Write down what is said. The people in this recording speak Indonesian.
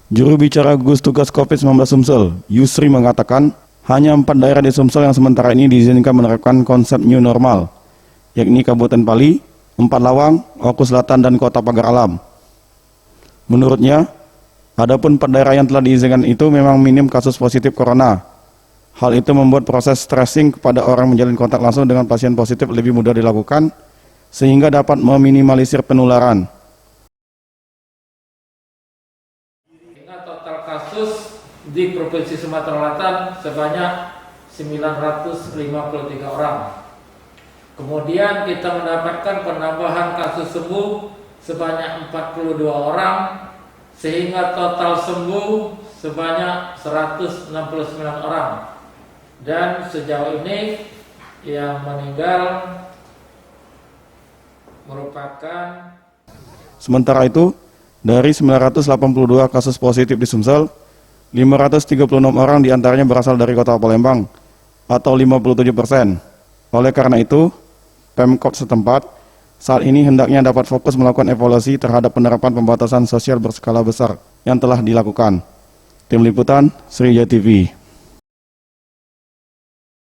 Juru bicara gugus tugas COVID-19 Sumsel, Yusri mengatakan, hanya 4 daerah di Sumsel yang sementara ini diizinkan menerapkan konsep new normal, yakni Kabupaten Pali, Empalawang, Oku Selatan, dan Kota Pagar Alam. Menurutnya, adapun 4 daerah yang telah diizinkan itu memang minim kasus positif corona. Hal itu membuat proses tracing kepada orang menjalin kontak langsung dengan pasien positif lebih mudah dilakukan, sehingga dapat meminimalisir penularan. Total kasus di Provinsi Sumatera Selatan sebanyak 953 orang. Kemudian kita mendapatkan penambahan kasus sembuh sebanyak 42 orang, sehingga total sembuh sebanyak 169 orang. Dan sejauh ini yang meninggal merupakan. Sementara itu, dari 982 kasus positif di Sumsel, 536 orang diantaranya berasal dari Kota Palembang, atau 57%. Oleh karena itu, Pemkot setempat saat ini hendaknya dapat fokus melakukan evaluasi terhadap penerapan pembatasan sosial berskala besar yang telah dilakukan. Tim Liputan, Sriwijaya TV.